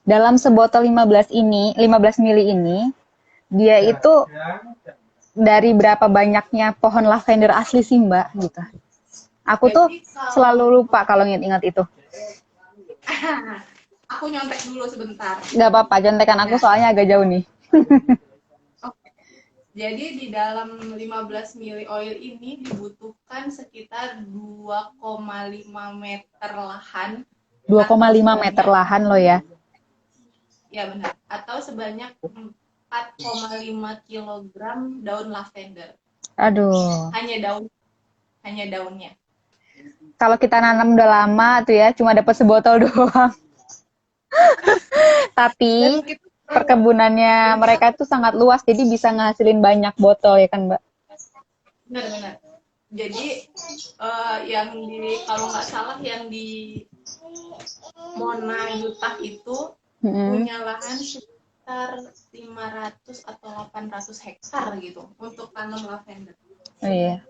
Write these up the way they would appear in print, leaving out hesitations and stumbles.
Dalam sebotol 15 mili ini, dia itu dari berapa banyaknya pohon lavender asli sih Mbak gitu. Aku tuh selalu lupa kalau ingat-ingat itu. Aku nyontek dulu sebentar. Gak apa-apa, contekan aku soalnya agak jauh nih. Oke. Jadi di dalam 15 mili oil ini dibutuhkan sekitar 2,5 meter lahan. 2,5 meter lahan loh ya. Ya benar. Atau sebanyak 4,5 kilogram daun lavender. Aduh. Hanya daunnya. Kalau kita nanam udah lama tuh ya, cuma dapat sebotol doang. Tapi perkebunannya mereka tuh sangat luas, jadi bisa ngasilin banyak botol ya kan Mbak? Benar-benar. Jadi kalau nggak salah yang di Mona Utah itu punya lahan sekitar 500 atau 800 hektar gitu untuk tanam lavender. Oh iya.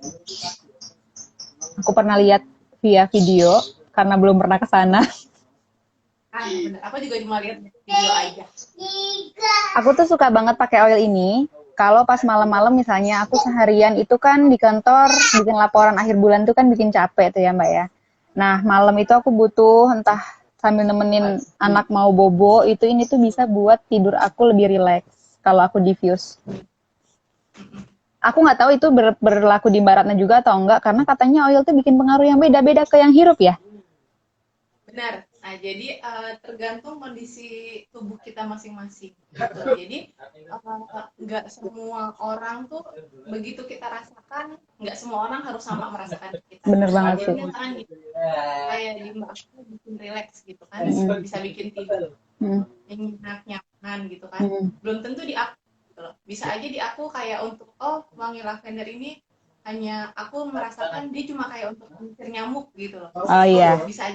Aku pernah lihat via video karena belum pernah ke sana. Benar. Aku juga cuma lihat video aja. Aku tuh suka banget pakai oil ini. Kalau pas malam-malam misalnya aku seharian itu kan di kantor bikin laporan akhir bulan tuh kan bikin capek tuh ya Mbak ya. Nah malam itu aku butuh entah sambil nemenin anak mau bobo ini tuh bisa buat tidur aku lebih rileks kalau aku diffuse. Aku nggak tahu itu berlaku di baratnya juga atau enggak karena katanya oil tuh bikin pengaruh yang beda-beda ke yang hirup ya. Benar. Nah, jadi tergantung kondisi tubuh kita masing-masing. Gitu. Jadi nggak semua orang tuh begitu kita rasakan, nggak semua orang harus sama merasakan kita. Bener banget sih. Gitu. Kayak di Mbak aku bikin relax gitu kan, bisa bikin tidur, nyaman gitu kan. Belum tentu di aku, gitu loh. Bisa aja di aku kayak untuk wangi lavender ini hanya aku merasakan dia cuma kayak untuk mengusir nyamuk gitu loh. Oh iya. Bisa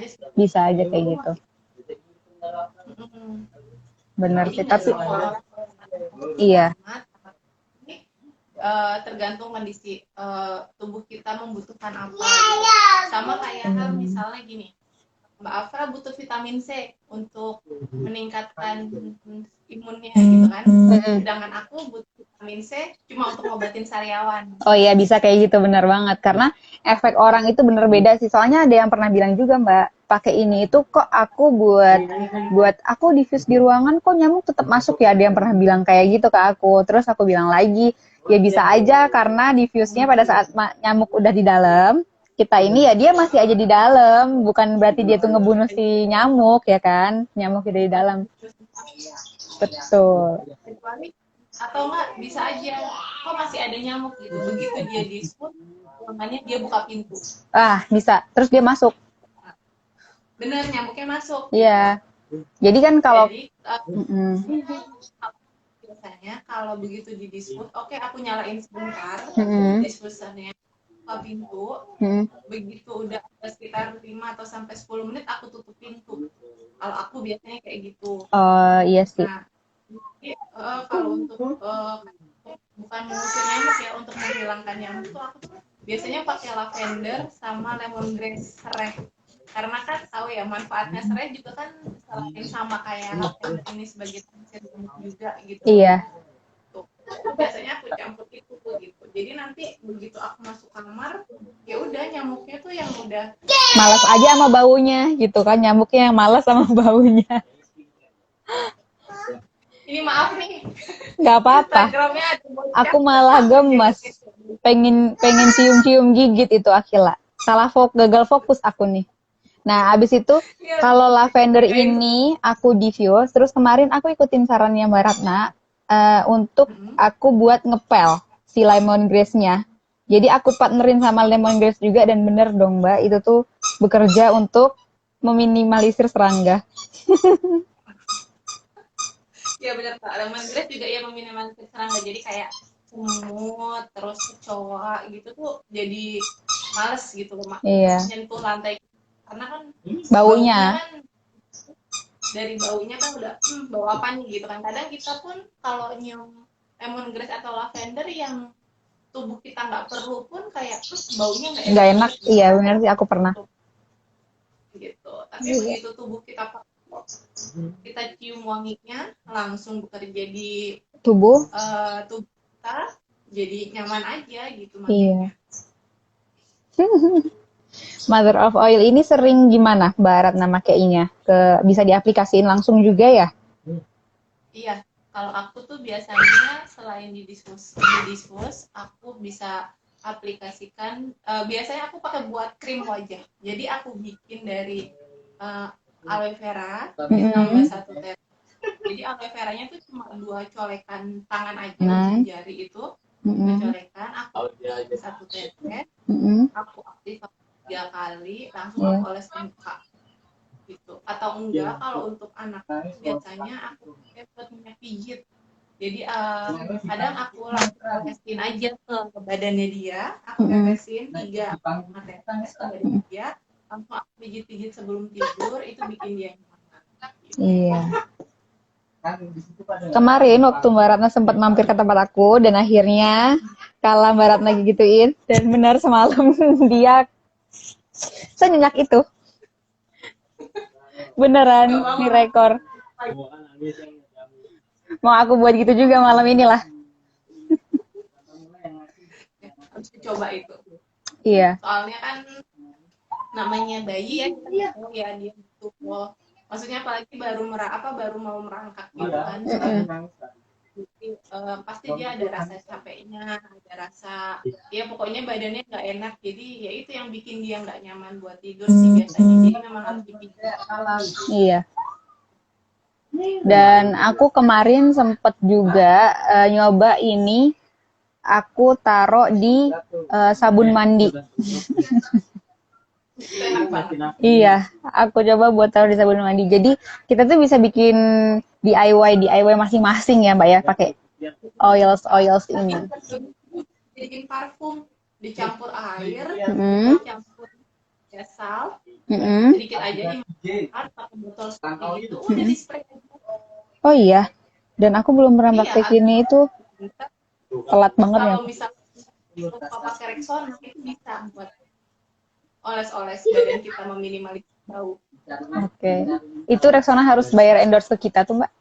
aja kayak gitu. Benar sih, tapi iya. Tergantung kondisi tubuh kita membutuhkan apa gitu. Sama kayak hal misalnya gini, Mbak Afra butuh vitamin C untuk meningkatkan imunnya gitu kan. Sedangkan aku butuh vitamin C cuma untuk ngobatin sariawan. Oh iya bisa kayak gitu, benar banget. Karena efek orang itu bener beda sih. Soalnya ada yang pernah bilang juga Mbak, pakai ini itu kok aku buat aku diffuse di ruangan kok nyamuk tetap masuk ya. Ada yang pernah bilang kayak gitu ke aku. Terus aku bilang lagi, ya bisa aja karena diffuse-nya pada saat nyamuk udah di dalam, kita ini ya dia masih aja di dalam, bukan berarti dia tuh ngebunuh si nyamuk ya kan, nyamuk udah di dalam. Betul. Atau enggak bisa aja kok masih ada nyamuk gitu, begitu dia disput ruangannya dia buka pintu, bisa, terus dia masuk. Bener, nyamuknya masuk. Iya. Jadi kan kalau biasanya kalau begitu di disput, oke aku nyalain sebentar dispusernya, buka pintu, begitu udah sekitar 5 atau sampai 10 menit aku tutup pintu. Kalau aku biasanya kayak gitu. Iya sih. Nah, kalau untuk bukan mengusir nyamuk ya, untuk menghilangkan nyamuk tuh aku tuh biasanya pakai lavender sama lemongrass serai. Karena kan tahu ya manfaatnya serai juga kan selain sama kayak lavender ini sebagai pengusir nyamuk juga gitu. Iya. Tuh. Biasanya aku campur itu gitu. Jadi nanti begitu aku masuk kamar, ya udah nyamuknya tuh yang udah malas aja sama baunya gitu kan, nyamuknya yang malas sama baunya. Ini maaf nih. Gak apa-apa. Aku malah gemes. Pengen cium-cium gigit itu Akila. Gagal fokus aku nih. Nah, abis itu kalau lavender ini aku diffuse, terus kemarin aku ikutin sarannya Mbak Ratna untuk aku buat ngepel si lemongrass-nya. Jadi aku partnerin sama lemongrass juga dan bener dong Mbak, itu tuh bekerja untuk meminimalisir serangga. Ya benar Kak, lemongrass juga ya meminimalisir serangga. Jadi kayak semut, terus kecoa gitu tuh jadi males gitu loh, Mak. Iya, Nyentuh lantai. Karena kan baunya baunya. kan dari baunya kan udah bau apa nih gitu kan. Kadang kita pun kalau nyium lemongrass atau lavender yang tubuh kita nggak perlu pun kayak baunya nggak Nggak enak enak. banget gitu Iya, kan. benar sih, aku pernah. Gitu. Tapi begitu tubuh kita kita cium wanginya langsung bekerja di Tubuh. tubuh kita jadi nyaman aja gitu Iya. makanya. Mother of oil ini sering gimana Mbak Ratna makainya? Bisa diaplikasiin langsung juga ya? Iya, kalau aku tuh biasanya selain di diffuse aku bisa aplikasikan. Biasanya aku pakai buat krim wajah. Jadi aku bikin dari aloe vera ditambah satu teh. Jadi aloe veranya tuh cuma 2 colekan tangan aja, ujung jari itu 2 colekan. Aku satu tetes, aku aktifkan 3 kali, langsung aku oles ke muka gitu. Atau enggak kalau untuk anak biasanya aku pakai buat minyak pijit. Jadi kadang aku langsung tetesin aja ke badannya dia, aku tetesin 3 tetes ke badannya dia, langsung aku pijit-pijit sebelum tidur, itu bikin dia nyaman. Gitu. Iya. Kemarin waktu Mbak Ratna sempat mampir ke tempat aku dan akhirnya kalah Mbak Ratna gituin dan benar semalam dia senyenyak itu. Beneran nih rekor. Mau aku buat gitu juga malam inilah. Harus dicoba itu. Iya. Soalnya kan namanya bayi ya, kita tahu ya dia butuh maksudnya apalagi baru mau merangkak gitu kan. Jadi, pasti dia ada rasa capeknya, ada rasa ya pokoknya badannya nggak enak. Jadi ya itu yang bikin dia nggak nyaman buat tidur sih biasanya. Jadi memang harus dipijat. Iya. Dan aku kemarin sempet juga nyoba ini, aku taruh di sabun mandi. Enak banget. Iya, aku coba buat taruh di sabun mandi. Jadi kita tuh bisa bikin DIY masing-masing ya Mbak ya, pakai oils ini. Bikin parfum, dicampur air, dicampur sal, sedikit aja dimakan pakai botol seperti itu, udah di spray aja. Oh iya, dan aku belum pernah praktekin itu. Telat banget ya. Kalau misalnya lupa pakai Rexona itu bisa buat oles-oles badan kita meminimalisir bau. Oke. Itu Rexona harus bayar endorse ke kita tuh Mbak?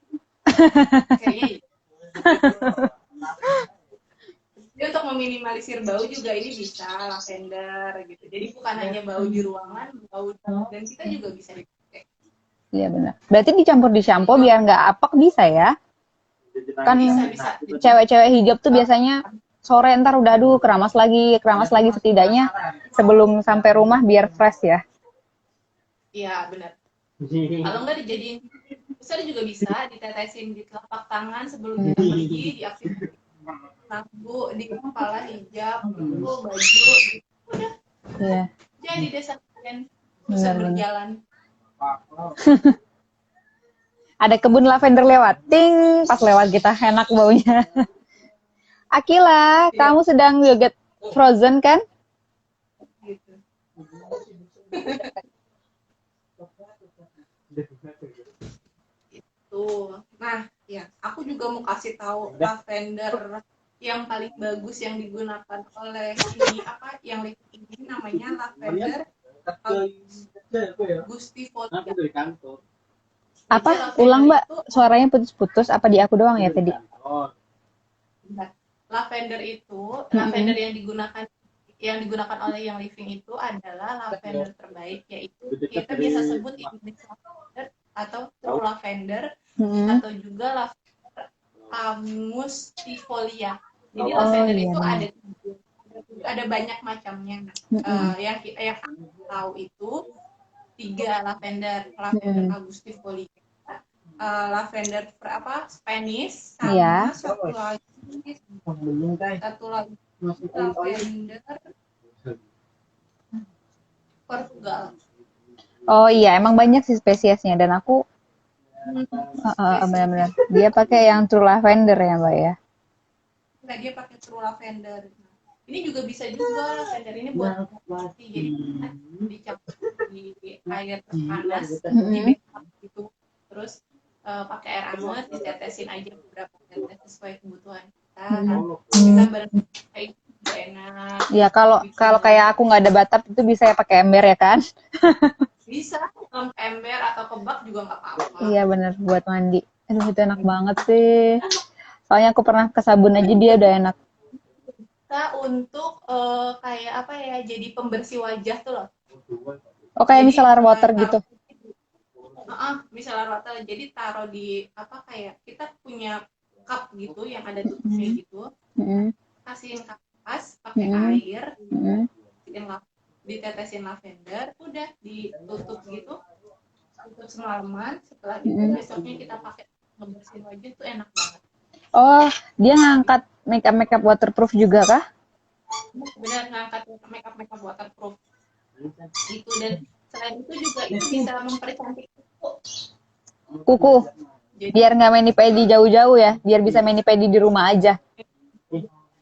Kayaknya iya. Jadi untuk meminimalisir bau juga ini bisa lavender gitu. Jadi bukan hanya bau di ruangan, bau dan kita juga bisa dipakai. Iya benar. Berarti dicampur di shampoo biar nggak apek bisa ya? Kan Bisa. cewek-cewek hijab tuh biasanya sore ntar udah aduh keramas lagi setidaknya sebelum sampai rumah biar fresh ya. Iya benar. Kalau nggak dijadiin misalnya juga bisa ditetesin di telapak tangan sebelum kita pergi, diaktifkan lampu di kepala hijab, itu baju, udah. Iya. Jadi desa kalian bisa berjalan. Ada kebun lavender lewat, ting, pas lewat kita enak baunya. Akila, kamu sedang yogurt frozen kan? Gitu. Itu. Nah, ya, aku juga mau kasih tahu lavender yang paling bagus yang digunakan oleh ini apa yang ini namanya lavender Gustifolia. Apa? Ulang Mbak, suaranya putus-putus. Apa di aku doang ya tadi? Lavender itu, lavender yang digunakan oleh yang living itu adalah lavender terbaik, yaitu kita biasa sebut English lavender atau true lavender atau juga lavender Gustifolia. Jadi lavender itu ada banyak macamnya. Yang aku tahu itu 3 lavender Gustifolia, lavender Spanish, sama satu lagi lavender Portugal. Oh iya, emang banyak sih spesiesnya dan aku Hmm, Benar-benar. Dia pakai yang True Lavender ya, Mbak ya? Enggak, dia pakai true lavender. Nah, ini juga bisa juga lavender ini buat mati. Jadi kita dicampur di air panas, di Mm-mm. backup gitu. Terus pakai air hangat, ditetesin aja beberapa tetes sesuai kebutuhan kita. Kan kita kayak juga enak. Ya kalau Bikin kayak aku nggak ada batap itu bisa ya pakai ember ya kan? bisa ember atau kebak juga nggak apa-apa. Iya bener buat mandi. Aduh itu enak banget sih. Soalnya aku pernah ke sabun aja dia udah enak. Kita untuk kayak apa ya, jadi pembersih wajah tuh loh. Oh kayak Jadi micellar water taruh gitu. misalnya rata, jadi taruh di apa, kayak kita punya cup gitu yang ada tutupnya gitu, Mm-mm. kasihin kapas pakai Mm-mm. air, Mm-mm. ditetesin lavender, udah ditutup gitu, tutup semalaman. Setelah itu Mm-mm. besoknya kita pakai ngebersihin wajah tuh enak banget. Oh dia ngangkat makeup waterproof juga kah? Benar, ngangkat makeup waterproof gitu. Dan selain itu juga itu bisa mempercantik kuku. Kuku. Jadi Biar nggak mani pedi jauh-jauh ya. Biar bisa mani pedi di rumah aja.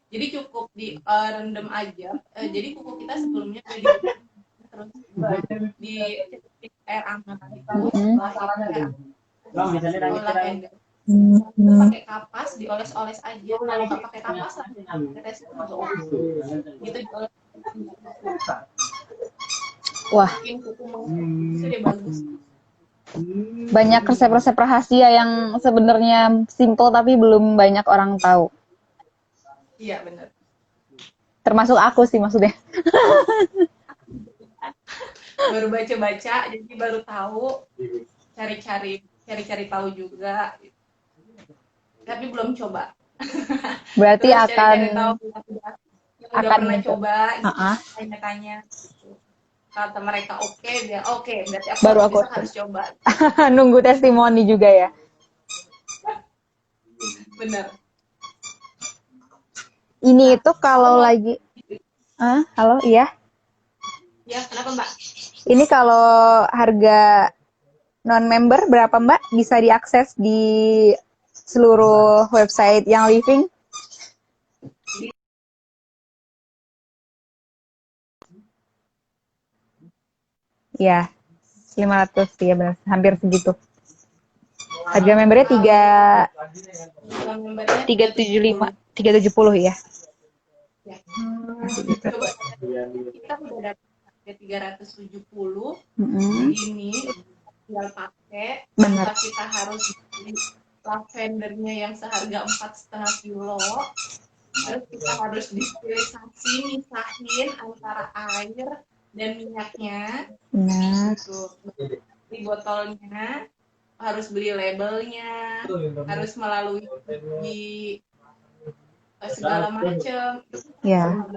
jadi cukup di rendam aja. Jadi kuku kita sebelumnya udah dibersihkan, terus di air hangat gitu. Setelah itu air hangat, lavender itu pakai kapas, dioles-oles aja. Kalau nggak pakai kapas lah, tetes juga oke. Gitu dioles, Wah bikin kuku itu deh bagus. banyak resep-resep rahasia yang sebenarnya simple tapi belum banyak orang tahu. Iya bener. Termasuk aku sih maksudnya. Baru baca-baca, jadi baru tahu. Cari-cari tahu juga. Tapi belum coba. Berarti Terus akan cari-cari tahu yang udah akan pernah mencoba. coba, gitu, Uh-uh. tanya-tanya. Kata mereka oke, dia oke, berarti aku Baru harus aku besok harus coba. nunggu testimoni juga ya. Bener. Ini itu kalau Aku lagi halo iya. ya kenapa Mbak? Ini kalau harga non member berapa Mbak? Bisa diakses di seluruh website yang living? Ya, 500 ya benar, hampir segitu. Harga membernya Membernya 375, 370 ya. Ya. Masih gitu. Coba kita udah dapat harga 370. Mm-hmm. Ini tinggal pakai, Bener. tanpa kita harus beli lavendernya yang seharga 4,5 kilo. Terus kita harus disterilisasi, misahin antara air dan minyaknya. Benar. Gitu. Di botolnya harus beli labelnya, harus melalui segala macam. Ya.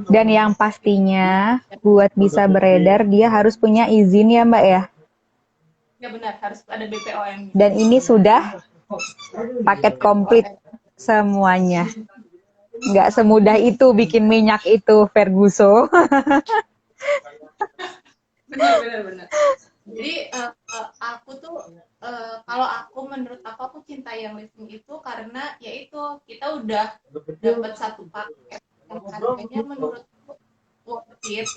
Dan yang pastinya buat bisa beredar dia harus punya izin ya Mbak ya. Ya benar, harus ada BPOM. Dan ini sudah paket komplit semuanya. Nggak semudah itu bikin minyak itu, Ferguso. Benar. Jadi aku tuh kalau menurut aku cinta yang living itu karena yaitu kita udah dapat satu paket yang harganya menurutku worth it.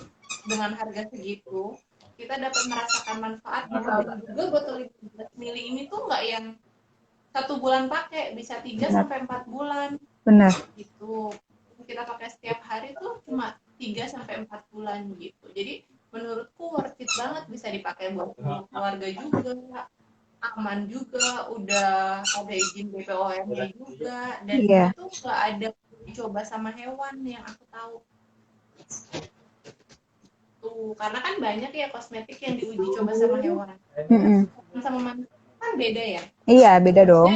Dengan harga segitu kita dapat merasakan manfaatnya. Dan juga botol 15 mili ini tuh nggak yang 1 bulan pakai, bisa 3 sampai 4 bulan. Benar. Gitu. Kita pakai setiap hari tuh cuma 3 sampai 4 bulan gitu. Jadi menurutku worth it banget, bisa dipakai buat keluarga juga, aman juga, udah ada izin BPOM-nya juga, dan itu nggak ada dicoba sama hewan yang aku tahu. Tuh, karena kan banyak ya kosmetik yang diuji coba sama hewan. Sama manusia kan beda ya? Iya, beda dong.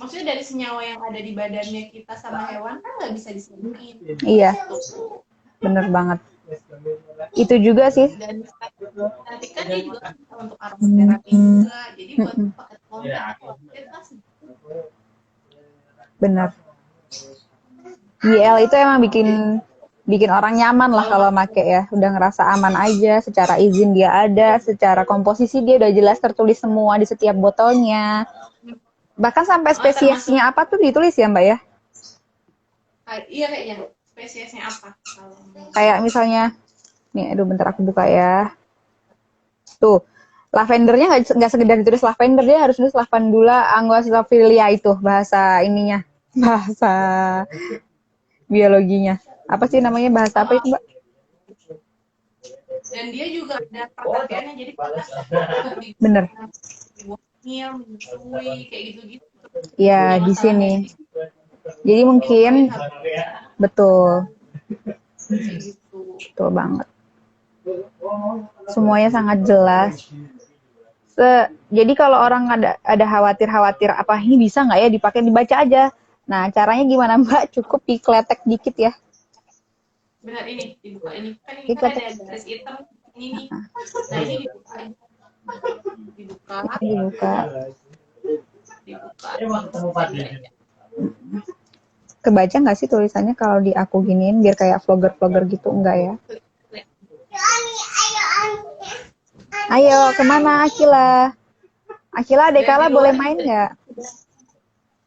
Maksudnya dari senyawa yang ada di badannya kita sama hewan kan nggak bisa disamain. Iya, bener banget. Itu juga sih. Dan cantikannya juga bisa untuk aromaterapi juga. Jadi buat paket komplit kan bener. GL itu emang bikin bikin orang nyaman lah kalau make ya. Udah ngerasa aman aja, secara izin dia ada, secara komposisi dia udah jelas tertulis semua di setiap botolnya. Bahkan sampai spesiesnya apa tuh ditulis ya Mbak ya? Iya kayaknya. Spesiesnya apa? Kayak misalnya, nih aduh bentar aku buka ya. Tuh, lavendernya nggak sekedar ditulis lavender, dia harus tulis lavandula angustifolia itu bahasa ininya, bahasa biologinya. Apa sih namanya, bahasa apa itu Mbak? Dan dia juga ada perhatiannya, jadi bener. Menyusui kayak gitu-gitu. Ya di sini. Jadi mungkin betul. Betul banget. Semuanya sangat jelas. Jadi kalau orang ada khawatir apa ini bisa nggak ya dipakai, dibaca aja. Nah caranya gimana Mbak? Cukup dikletek dikit ya. Benar, ini dibuka ini kan ada garis hitam ini. Nah ini dibuka aja. Dibuka. Kebaca nggak sih tulisannya kalau di aku giniin biar kayak vlogger gitu, enggak ya? Ayo kemana Akila? Akila Dekala boleh main nggak?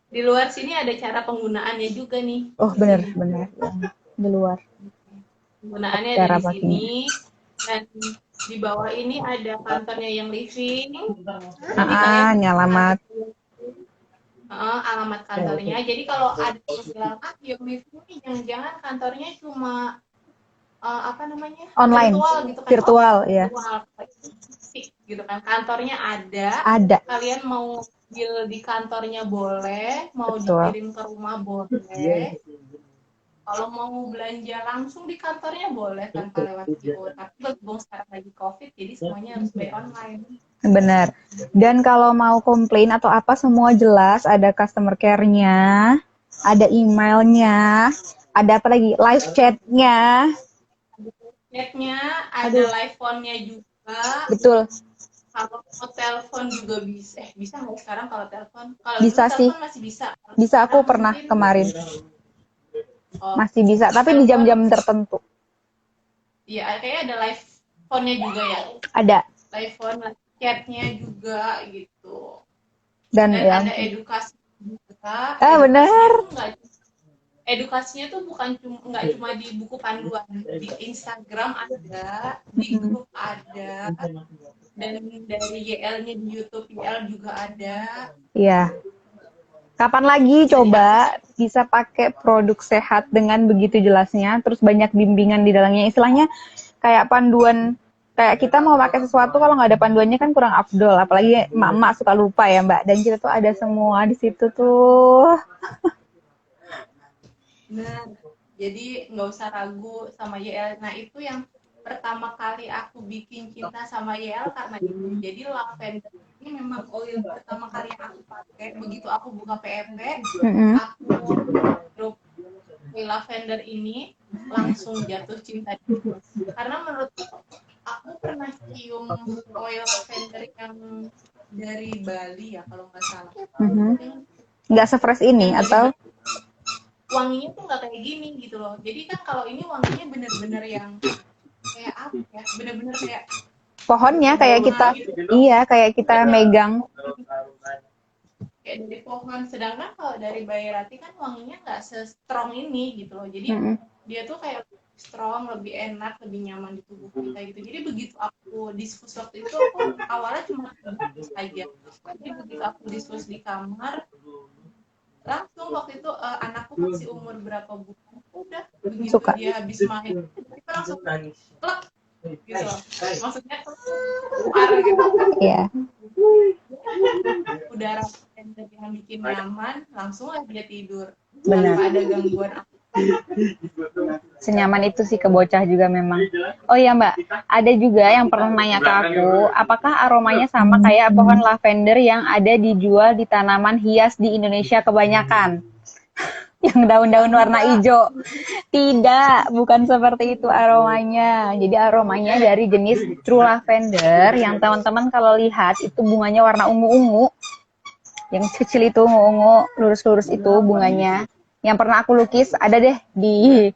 Di luar sini ada cara penggunaannya juga nih. Oh benar. Di luar. Penggunaannya ada di sini. Dan di bawah ini ada kantornya yang living. Nyalamat. Alamat kantornya. Jadi kalau ada yang bilang yang living ini jangan-jangan kantornya cuma online, virtual gitu kan. Virtual, ya. Gitu kan. Kantornya ada. Kalian mau deal di kantornya boleh, mau dikirim ke rumah boleh. Kalau mau belanja langsung di kantornya boleh tanpa lewat QO. Tapi berhubung sekarang lagi COVID, jadi semuanya harus by online. Benar. Dan kalau mau komplain atau apa semua jelas, ada customer care-nya, ada emailnya, ada apa lagi? Live chat-nya. Ada live phone-nya juga. Betul. Kalau mau telepon juga bisa. Bisa nggak sekarang kalau telepon? Kalau bisa sih. Masih bisa. Bisa, aku pernah kemarin. Masih bisa, tapi di jam-jam tertentu. Iya, kayaknya ada live phone-nya juga ya. Ada. Live phone, chat-nya juga gitu. Dan ya. Ada edukasi juga. Benar. Edukasinya tuh nggak cuma di buku panduan, di Instagram ada, di grup ada, dan dari YL-nya di YouTube YL juga ada. Iya. Kapan lagi coba bisa pakai produk sehat dengan begitu jelasnya, terus banyak bimbingan di dalamnya, istilahnya kayak panduan, kayak kita mau pakai sesuatu kalau nggak ada panduannya kan kurang afdol, apalagi emak-emak suka lupa ya Mbak, dan kita tuh ada semua di situ tuh. Nah, jadi nggak usah ragu sama YL. Nah itu yang pertama kali aku bikin cinta sama YL karena itu. Jadi lavender ini memang oil pertama kali yang aku pakai. Begitu aku buka PMP, aku drop lavender ini langsung jatuh cinta. Karena menurut aku pernah cium oil lavender yang dari Bali ya kalau nggak salah. Nggak se-fresh ini atau? Wanginya tuh nggak kayak gini gitu loh. Jadi kan kalau ini wanginya bener-bener yang kayak apa ya? Bener-bener kayak pohonnya kayak kita, gitu. Iya kayak kita megang. Kayak dari pohon. Sedangkan kalau dari Bayerati kan wanginya nggak se-strong ini gitu loh. Jadi dia tuh kayak strong, lebih enak, lebih nyaman di tubuh kita gitu. Jadi begitu aku diskusi waktu itu, aku awalnya cuma aja. Jadi begitu aku diskusi di kamar, langsung waktu itu anakku masih umur berapa bulan, udah begitu suka. Dia habis main kita langsung plek gitu loh. Maksudnya keluar gitu. Iya. Udara yang bikin nyaman, langsung lah dia tidur. Benar. Tanpa ada gangguan apa. Senyaman itu sih ke bocah juga memang. Oh iya Mbak, ada juga yang pernah nanya ke aku, apakah aromanya sama kayak pohon lavender yang ada dijual di tanaman hias di Indonesia kebanyakan? Yang daun-daun warna hijau. Tidak, bukan seperti itu aromanya. Jadi aromanya dari jenis true lavender yang teman-teman kalau lihat itu bunganya warna ungu-ungu. Yang kecil itu ungu-ungu, lurus-lurus itu bunganya. Yang pernah aku lukis ada deh di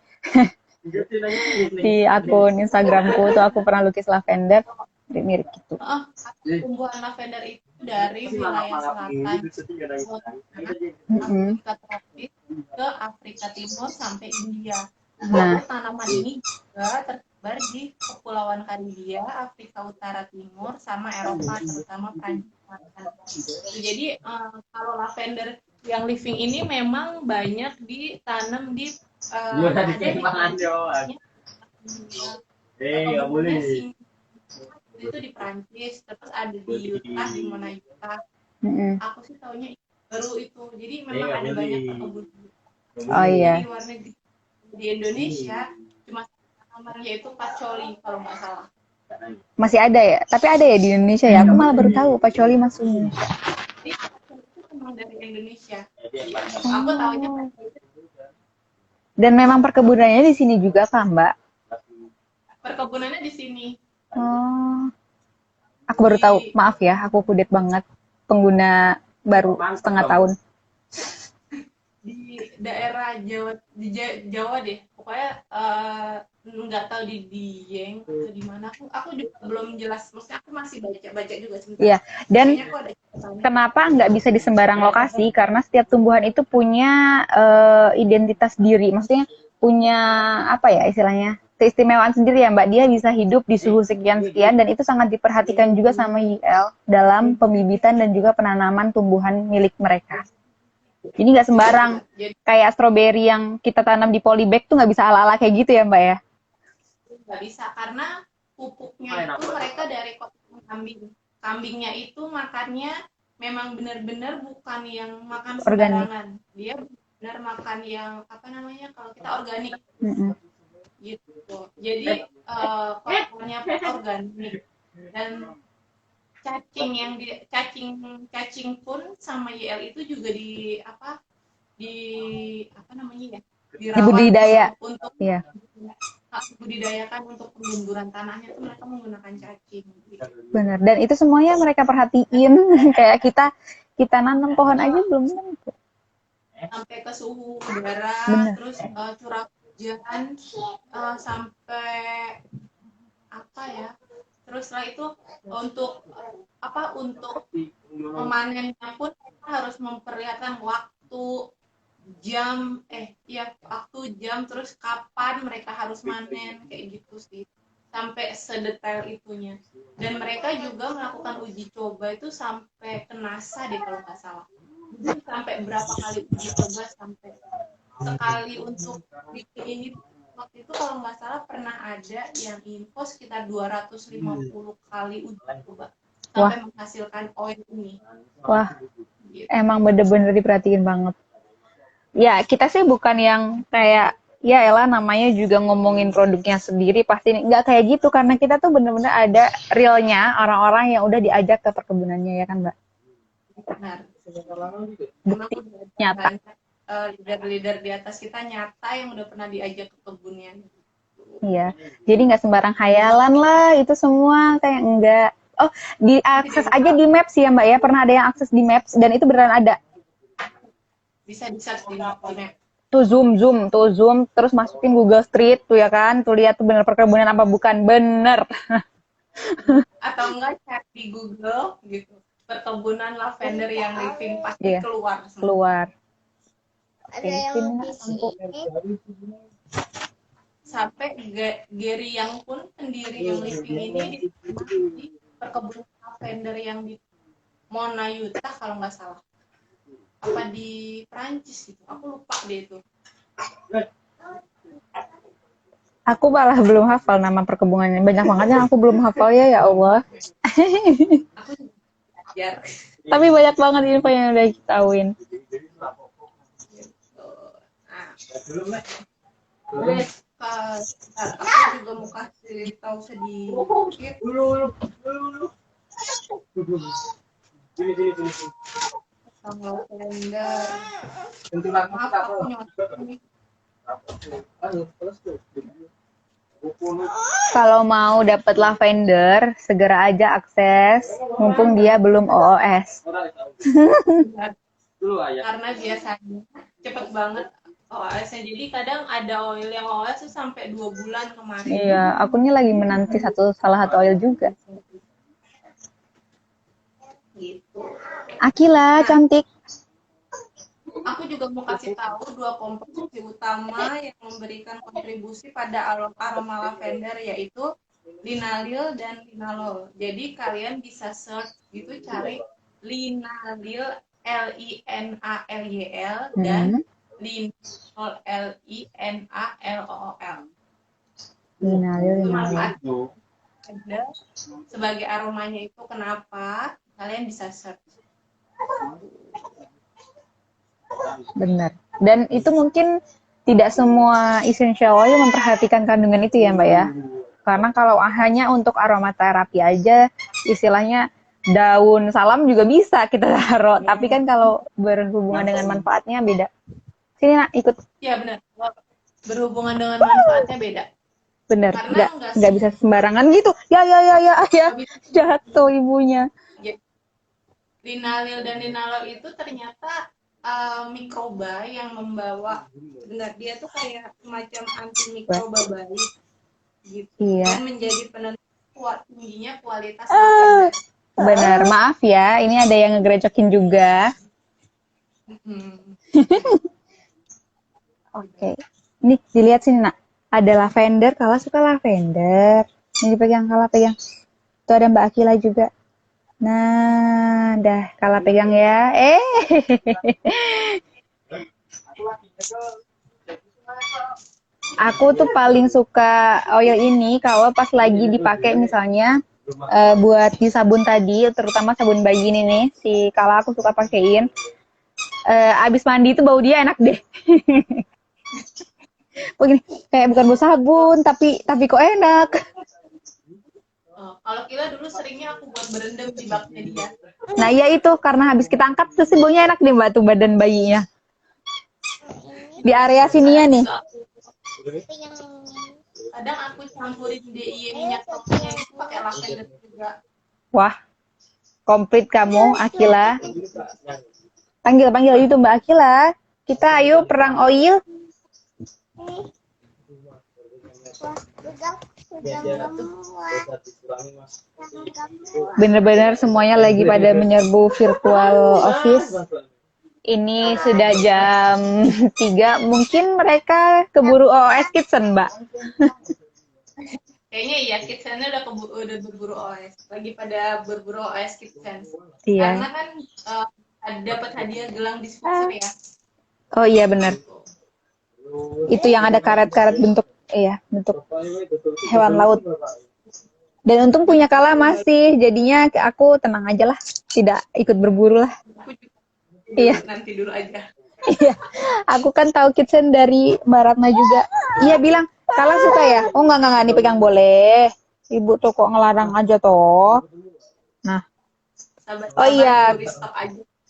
Di akun Instagramku tuh aku pernah lukis lavender mirip gitu. Tumbuhan lavender itu dari wilayah selatan Mm-mm. Afrika tropis ke Afrika Timur sampai India. Nah, Tanaman ini juga tersebar di Kepulauan Karibia, Afrika Utara Timur, sama Eropa, terutama Prancis Selatan. Jadi kalau lavender yang living ini memang banyak ditanam di ada di itu di Prancis, terus ada di Utah, di mana Utah. Aku sih taunya baru itu. Jadi memang ada banyak perkebunan. Oh iya. Di luar negeri, di Indonesia cuma namanya yaitu pacoli kalau nggak salah. Masih ada ya? Tapi ada ya di Indonesia ya? Aku malah baru tahu pacoli masuk Indonesia. Itu memang dari Indonesia. Aku taunya Dan memang perkebunannya di sini juga kan, Mbak? Perkebunannya di sini. Oh. Aku baru tahu. Maaf ya, aku kudet banget. Pengguna baru setengah tahun. Di daerah Jawa, di Jawa deh. Pokoknya nggak tahu di Dieng atau di mana. Aku juga belum jelas. Maksudnya aku masih baca juga sebentar. Iya. Dan kenapa nggak bisa di sembarang lokasi? Karena setiap tumbuhan itu punya identitas diri. Maksudnya punya apa ya istilahnya? Keistimewaan sendiri ya Mbak, dia bisa hidup di suhu sekian-sekian dan itu sangat diperhatikan juga sama YL dalam pembibitan dan juga penanaman tumbuhan milik mereka. Jadi nggak sembarang kayak stroberi yang kita tanam di polybag tuh nggak bisa ala-ala kayak gitu ya Mbak ya? Nggak bisa, karena pupuknya itu mereka dari kotoran kambing. Kambingnya itu makannya memang benar-benar bukan yang makan sembarangan. Dia benar makan yang apa namanya kalau kita organik. Gitu. Jadi kotorannya organik dan cacing pun sama YL itu juga di apa namanya ya dibudidaya untuk iya. Budidayakan untuk pengguguran tanahnya itu mereka menggunakan cacing. Gitu. Benar, dan itu semuanya mereka perhatiin kayak kita nanam pohon aja belum tentu. Sampai ke suhu udara, terus curah hujan sampai apa ya? Terus setelah itu untuk memanennya pun kita harus memperlihatkan waktu jam terus kapan mereka harus manen kayak gitu sih sampai sedetail itunya dan mereka juga melakukan uji coba itu sampai ke NASA deh kalau nggak salah sampai berapa kali uji coba sampai sekali untuk bikin ini waktu itu kalau nggak salah pernah ada yang info sekitar 250 kali uji coba sampai menghasilkan oil ini. Wah, gitu. Emang bener-bener diperhatiin banget. Ya, kita sih bukan yang kayak, ya elah namanya juga ngomongin produknya sendiri, pasti nggak kayak gitu, karena kita tuh bener-bener ada realnya orang-orang yang udah diajak ke perkebunannya, ya kan Mbak? Benar. Bukti nyata. Leader-leader di atas kita nyata yang udah pernah diajak ke kebunnya. Iya, jadi nggak sembarang khayalan lah, itu semua kayak enggak. Oh, diakses aja di Maps ya Mbak ya, pernah ada yang akses di Maps, dan itu beneran ada. Bisa di-search di Maps. Tuh zoom, terus masukin Google Street, tuh ya kan, tuh lihat tuh bener perkebunan apa bukan, bener. Atau enggak cari di Google gitu, perkebunan lavender yang living pasti keluar. Keluar. Ada yang di sini. Sampai Gary yang pun pendiri yang living ini di perkebunan lavender yang di Mona Utah kalau nggak salah apa di Prancis gitu aku lupa deh itu aku malah belum hafal nama perkebunannya banyak banget yang aku belum hafal ya Allah aku belajar tapi banyak banget info yang udah diketahuin aku juga mau kasih tahu sedikit tentang lavender. Maaf aku nyontek. Kalau mau dapat lavender segera aja akses mumpung dia belum OOS Karena biasanya cepet banget OS-nya. Jadi kadang ada oil yang OS tuh sampai 2 bulan kemarin. Iya, aku nih lagi menanti salah satu oil juga. Gitu. Akila, cantik. Aku juga mau kasih tahu 2 komposisi utama yang memberikan kontribusi pada aroma lavender, yaitu linalil dan linalol. Jadi kalian bisa search gitu, cari linalil LINALYL dan linalol LINALOOL. Linalil, Itu linalil. manfaatnya ada sebagai aromanya itu kenapa? Kalian bisa search. Benar. Dan itu mungkin tidak semua essential oil memperhatikan kandungan itu ya Mbak ya. Karena kalau hanya untuk aromaterapi aja, istilahnya daun salam juga bisa kita taruh. Tapi kan kalau berhubungan dengan manfaatnya beda. Sini nak, ikut. Ya benar. Berhubungan dengan manfaatnya beda. Bener, Karena nggak bisa sembarangan gitu. Ya, jatuh ibunya. Linalil dan linalol itu ternyata mikroba yang membawa, benar, dia tuh kayak semacam anti mikroba baik gitu. Iya. Dan menjadi penentu tingginya kualitas lavender. Benar, maaf ya, ini ada yang ngegerecokin juga. Oke. Nih, dilihat sini, Nak. Ada lavender, Kala suka lavender. Ini dipegang, Kala pegang. Tuh ada Mbak Akila juga. Nah, dah Kala pegang ya. Aku tuh paling suka oil ini kalau pas lagi dipakai misalnya buat di sabun tadi, terutama sabun bayi ini nih, si Kala aku suka pakein. Abis mandi itu bau dia enak deh. Begini, kayak bukan bau sabun, tapi kok enak. Kalau Kila dulu seringnya aku buat berendam di baknya dia. Nah iya itu, karena habis kita angkat terus baunya enak deh Mbak tuh badan bayinya. Di area sini ya nih. Kadang aku campurin DIY minyak topinya itu pakai lavender juga. Wah, komplit kamu, Akila. Panggil itu Mbak Akila. Kita ayo perang oil. Bener-bener semuanya lagi pada menyerbu virtual office. Ini sudah jam 3. Mungkin mereka keburu OS Kitchen, Mbak. Kayaknya iya, Kitchen-nya udah berburu OS. Lagi pada berburu OS Kitchen. Iya. Karena kan dapat hadiah gelang diffuser ya. Oh iya benar. Itu yang ada karet-karet bentuk hewan laut. Dan untung punya Kala masih, jadinya aku tenang aja lah, tidak ikut berburu lah. Iya. Nanti dulu aja. Iya. Aku kan tahu Kitchen dari Mbak Ratna juga. Iya bilang, Kala suka ya? Oh enggak nih pegang boleh. Ibu tuh kok ngelarang aja toh. Nah. Oh iya.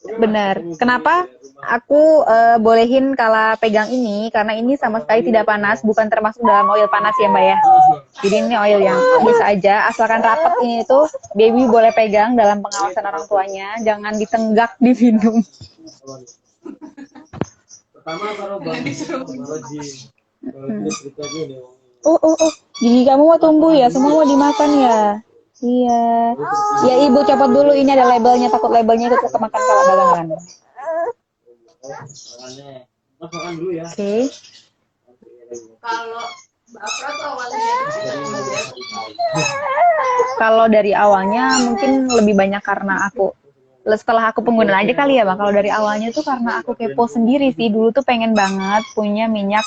Benar. Kenapa aku bolehin Kala pegang ini? Karena ini sama sekali tidak panas, bukan termasuk dalam oil panas ya Mbak ya. Jadi ini oil yang biasa aja, asalkan rapet ini tuh baby boleh pegang dalam pengawasan orang tuanya, jangan ditenggak diminum. Gigi kamu mau tumbuh ya? Semua mau dimakan ya? Iya. Ya ibu copot dulu, ini ada labelnya, takut labelnya itu kemakan kalau dagangan. Oke. Kalau dari awalnya mungkin lebih banyak karena setelah aku pengguna aja kali ya Bang. Kalau dari awalnya tuh karena aku kepo sendiri sih. Dulu tuh pengen banget punya minyak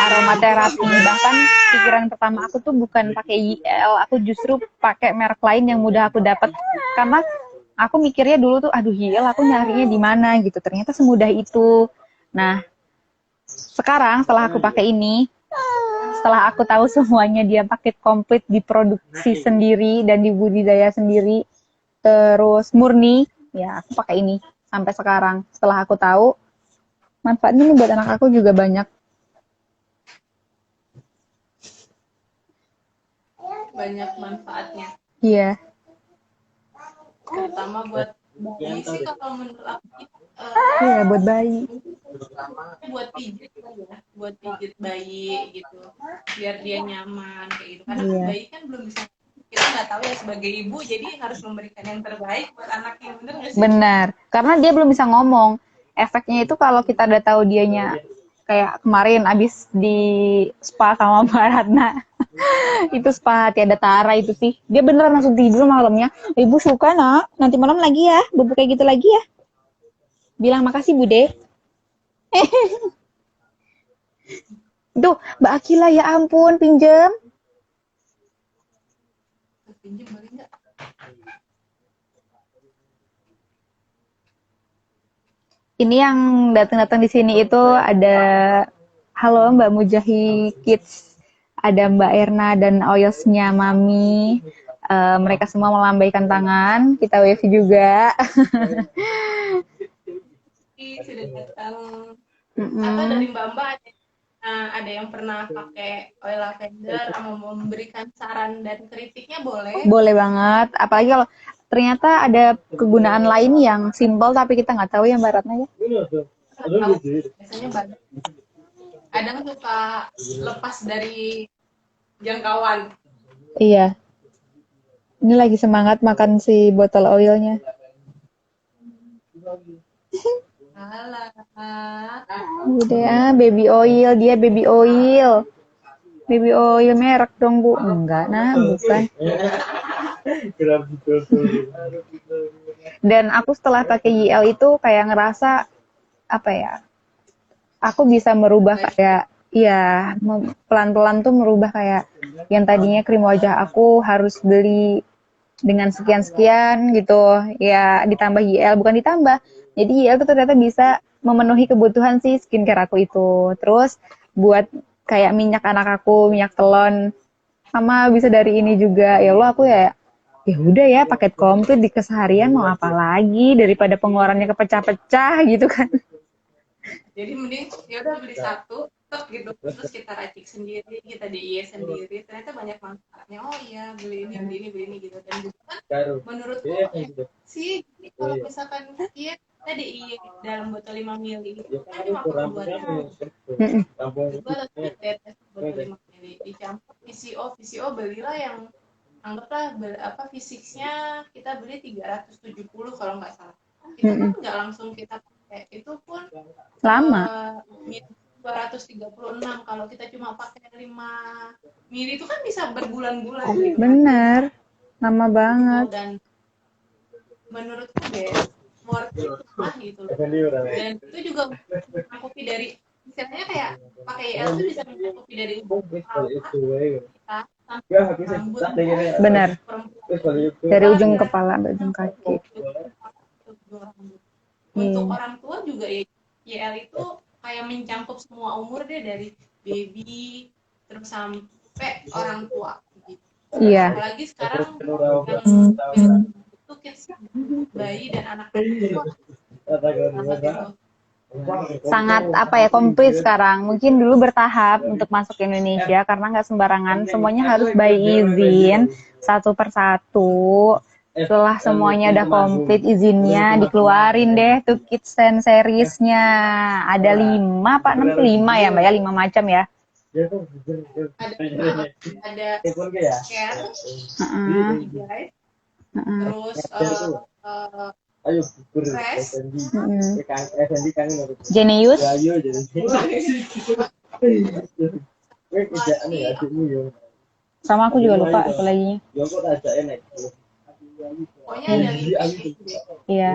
aromaterapi. Bahkan pikiran pertama aku tuh bukan pakai YL, aku justru pakai merek lain yang mudah aku dapat. Karena aku mikirnya dulu tuh aduh YL aku nyarinya di mana gitu. Ternyata semudah itu. Nah, sekarang setelah aku pakai ini, setelah aku tahu semuanya dia paket komplit, diproduksi sendiri dan dibudidaya sendiri, terus murni, ya aku pakai ini sampai sekarang. Setelah aku tahu manfaatnya nih buat anak aku juga banyak. Banyak manfaatnya. Iya. Terutama buat bayi sih, kalau menurut aku Iya, buat bayi. buat pijit lah ya, buat pijit bayi gitu, biar dia nyaman kayak gitu. Karena kan Iya. bayi kan belum bisa, kita nggak tahu ya sebagai ibu, jadi harus memberikan yang terbaik buat anaknya, bener nggak sih? Benar. Karena dia belum bisa ngomong. Efeknya itu kalau kita udah tahu dianya kayak kemarin abis di spa sama Mbak Ratna. Itu spa tiada tara itu sih. Dia beneran langsung tidur malamnya. Ibu suka nak, nanti malam lagi ya. Bobo kayak gitu lagi ya. Bilang makasih Bude. Tuh, Mbak Akila ya ampun, pinjem. Pinjam boleh nggak? Ini yang datang-datang di sini itu ada halo Mbak Mujahi Kids, ada Mbak Erna dan Oyosnya Mami. Mereka semua melambaikan tangan, kita wave juga. Sudah datang. Mm-mm. Atau dari mbak-mbak ada yang pernah pakai oil lavender, mau memberikan saran dan kritiknya boleh. Boleh banget, apalagi kalau ternyata ada kegunaan lain yang simpel tapi kita nggak tahu ya Mbak Ratna ya. Tahu, biasanya banyak. Kadang suka lepas dari jangkauan. Iya. Ini lagi semangat makan si botol oilnya. Alah. Udah, baby oil, dia baby oil. Baby oil merek dong, Bu. Enggak, nah, bukan. Dan aku setelah pakai YL itu kayak ngerasa, apa ya, aku bisa merubah kayak, ya, pelan-pelan tuh merubah kayak, yang tadinya krim wajah aku harus beli dengan sekian-sekian gitu, ya ditambah YL, bukan ditambah. Jadi YL tuh ternyata bisa memenuhi kebutuhan si skincare aku itu. Terus buat kayak minyak anak aku, minyak telon, sama bisa dari ini juga. Ya Allah, aku ya udah ya paket komplit di keseharian mau apa lagi daripada pengeluarannya kepecah-pecah gitu kan. Jadi mending ya udah beli satu tek gitu, terus kita racik sendiri, kita DIY sendiri, ternyata banyak manfaatnya. Oh iya, beli ini gitu. Dan juga kan menurutku sih kalau misalkan iya kita DIY dalam botol 5 ml itu kan 52 juga lebih dari botol 5 ml dicampur VCO belilah yang anggaplah fisiknya kita beli 370 kalau nggak salah. Itu kan nggak langsung kita pakai, itu pun Lama. 236. Kalau kita cuma pakai 5 mili itu kan bisa berbulan-bulan gitu. Bener, lama banget. Dan menurutku worth it lah gitu. Dan itu juga mencakupi dari, istilahnya kayak pakai IL itu bisa mencakupi dari kita sampai rambut. Bener. Dari ujung kepala sampai ujung kaki. Untuk orang tua juga ya, YL itu kayak mencakup semua umur deh, dari baby terus sampai orang tua gitu. Iya. Apalagi sekarang yang itu kids, bayi dan anak itu sangat apa ya, komplit sekarang. Mungkin dulu bertahap untuk masuk ke Indonesia karena nggak sembarangan, semuanya harus by izin satu persatu. Setelah semuanya udah komplit izinnya, dikeluarin deh tuh kids and seriesnya. Ada 5 apa 6, 5 ya Mbak ya, 5 macam ya. ada care, terus fresh, Genius, sama aku juga lupa satu lagi. pokoknya ada 5. Iya.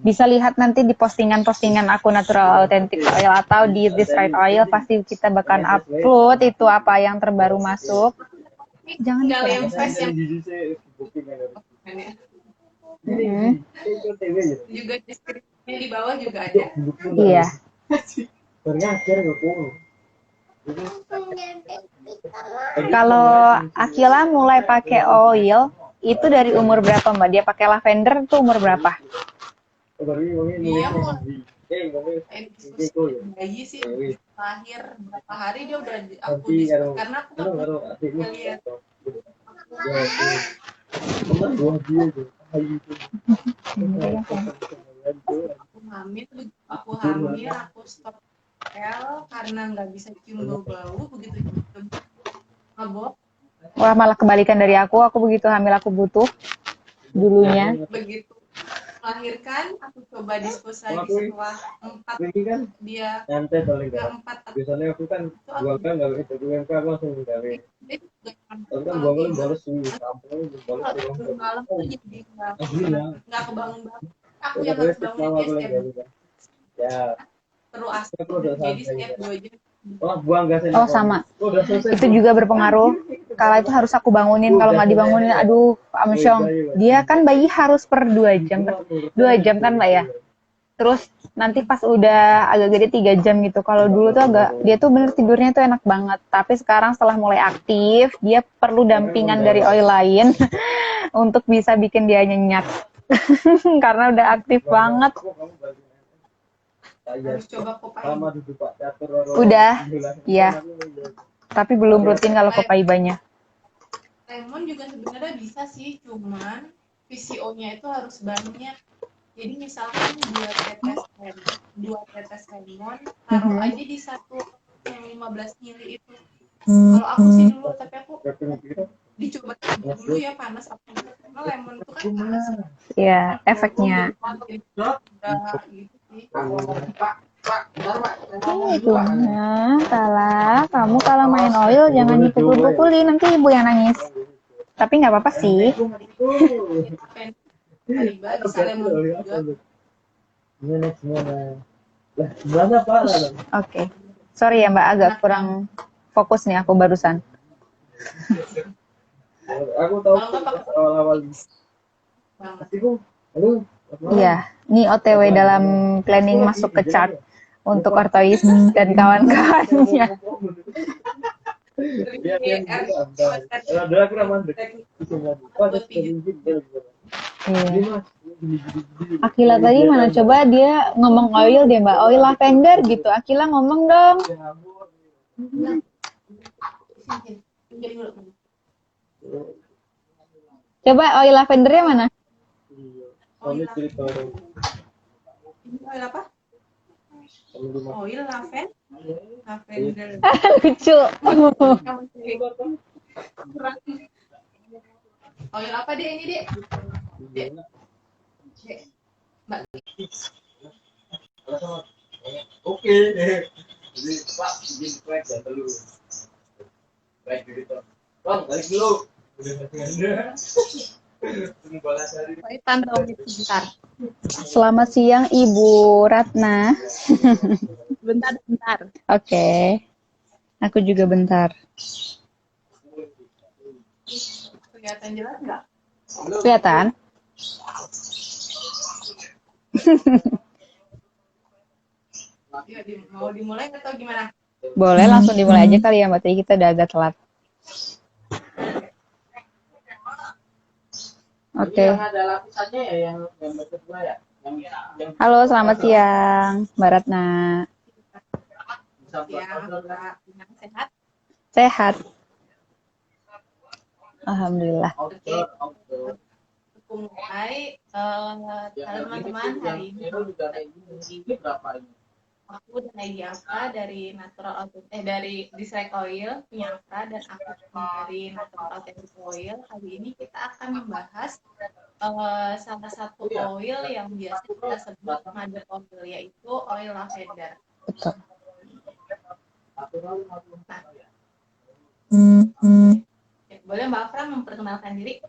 Bisa lihat nanti di postingan-postingan aku Natural Authentic Oil atau di This Right Oil, pasti kita bakal upload itu apa yang terbaru masuk. Jangan tinggal yang fresh yang juga deskripsinya di bawah juga ada. Iya. Kalau Akila mulai pakai oil itu dari umur berapa Mbak? Dia pakai lavender itu umur berapa? Dia bayi sih, lahir berapa hari dia udah aku karena aku nggak lihat. hamil, aku stop L karena nggak bisa cium bau-bau, begitu cium mabok, Wah, malah kebalikan dari aku begitu hamil aku butuh dulunya. begitu melahirkan aku coba diskusi lagi setelah 4 dia Santai paling ke enggak. 4 aku Biasanya aku kan buangkan kalau itu UMK aku langsung gawe. dia juga Tapi kan kalau buangkan tidur balas sih, kampung balas sih. kalau malam tuh jadi Iya. nggak kebangun banget, aku Udah yang gue harus sih bangunin mau dia aku lagi setiap gawe kan. Ya, perlu asap, aku udah jadi santai. setiap 2 jam Oh, buang gasnya. Oh, sama. Udah selesai. Itu juga berpengaruh. Kala itu harus aku bangunin, kalau nggak dibangunin, aduh, amsyong. Dia kan bayi harus per 2 jam, 2 jam kan Mbak ya? Terus nanti pas udah agak gede 3 jam gitu. Kalau dulu tuh dia tuh bener tidurnya tuh enak banget. Tapi sekarang setelah mulai aktif, dia perlu dampingan dari oil lain untuk bisa bikin dia nyenyak. Karena udah aktif banget. harus coba kopain. Sama duduk Pak Catur. Udah, iya. Tapi belum rutin kalau kopaibanya. Lemon juga sebenarnya bisa sih, cuman VCO-nya itu harus banyak. Jadi misalkan 2 tetes lemon, taruh aja di satu yang 15 ml itu. Kalau aku sih dulu, tapi aku dicoba dulu ya panas apa enggak, karena lemon itu kan panas. Iya, efeknya. Enggak gitu sih. Itunya, Tala, kamu kalau main oil jangan dipukul-pukulin, nanti ibu yang nangis. Tapi nggak apa-apa sih. Tiba bisa lemon juga. Gimana? Lah, gimana Pak? Oke. Sorry ya Mbak, agak kurang fokus nih aku barusan. Aku tahu awal-awal. Iya, ini OTW dalam planning masuk ke chart untuk Ortois dan kawan-kawannya. Akila tadi mana coba dia ngomong oil deh Mbak, oil lavender gitu. Akila ngomong dong. Coba oil lavendernya mana? Oil apa? Oil lavender. Lucu. Oil apa dia ini Dek? Mbak. Oke. Jadi Pak, bikin track ya dulu. Baik gitu. Bang, balik dulu. Sebentar. Selamat siang Ibu Ratna. Bentar. Oke. Aku juga bentar. Kelihatan jelas nggak? Kelihatan? Ya, mau dimulai atau gimana? Boleh langsung dimulai aja kali ya Mbak, tadi kita udah agak telat. Oke. Yang ada lapisannya ya yang kedua ya. Halo, selamat siang Mbak Ratna. Ya, sehat. Sehat. Alhamdulillah. Aku mulai, halo teman-teman, hari ini aku dan Lady Afra dari Natural dari Distrek Oil punya Afra, dan aku dari Natural Authentic Oil. Hari ini kita akan membahas salah satu oil yang biasa kita sebut mother oil, yaitu oil lavender. Betul. Boleh Mbak Afra memperkenalkan diri?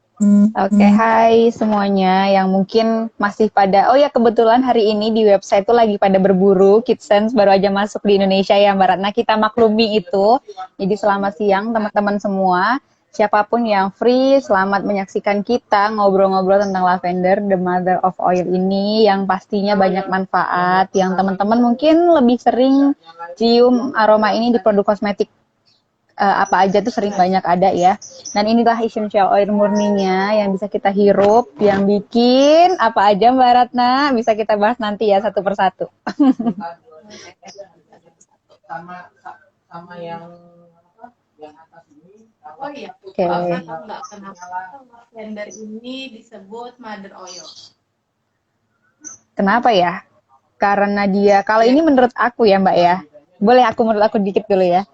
Oke, hai semuanya yang mungkin masih pada, oh ya kebetulan hari ini di website tuh lagi pada berburu, KitSense baru aja masuk di Indonesia ya Mbak Ratna, kita maklumi itu. Jadi selamat siang teman-teman semua, siapapun yang free, selamat menyaksikan kita ngobrol-ngobrol tentang lavender, the mother of oil ini, yang pastinya banyak manfaat, yang teman-teman mungkin lebih sering cium aroma ini di produk kosmetik. Apa aja tuh sering banyak ada ya. Dan inilah essential oil murninya yang bisa kita hirup, yang bikin apa aja Mbak Ratna, bisa kita bahas nanti ya satu persatu. sama yang atas ini. Oh iya. Oke. Nggak kenapa lavender ini disebut mother oil. Kenapa ya? Karena dia, kalau ini menurut aku ya Mbak ya, boleh aku menurut aku dikit dulu ya.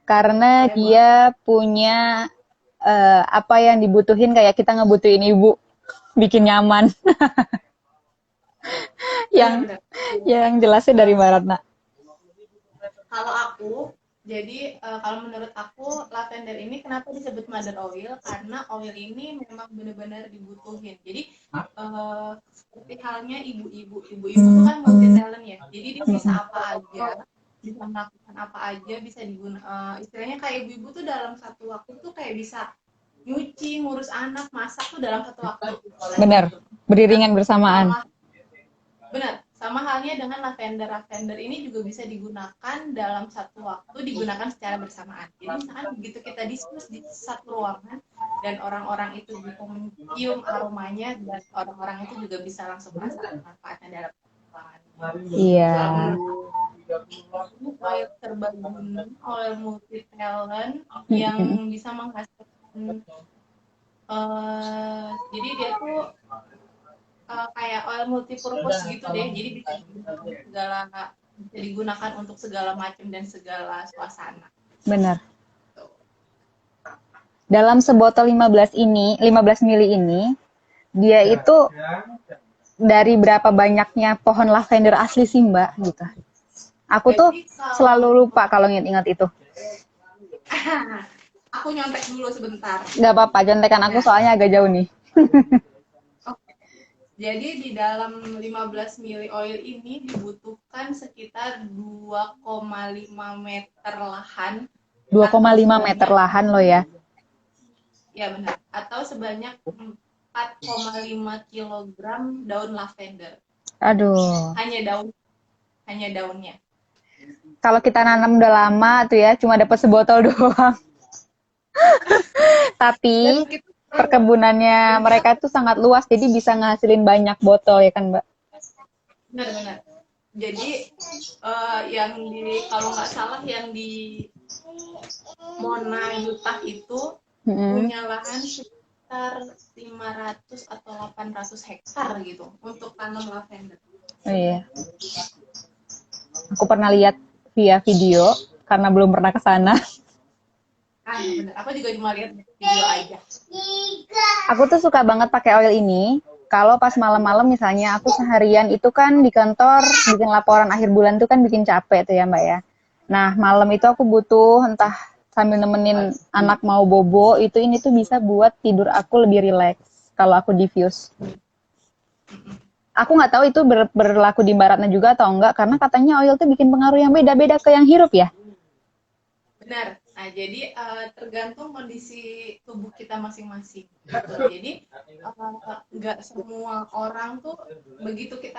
Karena dia punya apa yang dibutuhin kayak kita ngebutuhin ibu, bikin nyaman. yang Benar-benar. yang jelasnya dari Mbak Ratna. Kalau aku, jadi kalau menurut aku lavender ini kenapa disebut mother oil? Karena oil ini memang benar-benar dibutuhin. Jadi seperti halnya ibu-ibu itu kan multi talent ya. Jadi dia bisa apa aja, bisa melakukan apa aja, bisa digunakan. Istilahnya kayak ibu-ibu tuh dalam satu waktu tuh kayak bisa nyuci, ngurus anak, masak tuh dalam satu waktu. Benar, beriringan bersamaan. Benar, sama halnya dengan lavender. Lavender ini juga bisa digunakan dalam satu waktu, digunakan secara bersamaan. Jadi misalkan begitu kita diskusi di satu ruangan dan orang-orang itu bisa mencium aromanya dan orang-orang itu juga bisa langsung merasakan manfaatnya dalam ruangan. Iya. Oil serbaguna, oil multi talent yang bisa menghasilkan jadi dia tuh kayak oil multipurpose gitu deh, jadi bisa digunakan untuk segala macam dan segala suasana. Benar. Dalam sebotol 15 mili ini, dia itu dari berapa banyaknya pohon lavender asli sih Mbak gitu. Aku tuh selalu lupa kalau ingat-ingat itu. Aku nyontek dulu sebentar. Gak apa-apa, contekan aku soalnya agak jauh nih. Jadi di dalam 15 mili oil ini dibutuhkan sekitar 2,5 meter lahan. 2,5 meter lahan loh ya. Ya benar. Atau sebanyak 4,5 kilogram daun lavender. Aduh. Hanya daunnya. Kalau kita nanam udah lama tuh ya, cuma dapat sebotol doang. Tapi perkebunannya mereka tuh sangat luas, jadi bisa ngasilin banyak botol ya kan Mbak? Benar-benar. Jadi kalau nggak salah yang di Mona Utah itu punya lahan sekitar 500 atau 800 hektar gitu untuk tanam lavender. Oh iya. Aku pernah lihat via video karena belum pernah ke sana. Bener. Aku juga cuma lihat video aja. Aku tuh suka banget pakai oil ini. Kalau pas malam-malam misalnya aku seharian itu kan di kantor bikin laporan akhir bulan tuh kan bikin capek tuh ya Mbak ya. Nah malam itu aku butuh entah sambil nemenin anak mau bobo ini tuh bisa buat tidur aku lebih rileks kalau aku diffuse. Aku nggak tahu itu berlaku di Mbak Ratna juga atau enggak karena katanya oil tuh bikin pengaruh yang beda-beda ke yang hirup ya. Benar. Nah, jadi tergantung kondisi tubuh kita masing-masing. Jadi nggak semua orang tuh begitu kita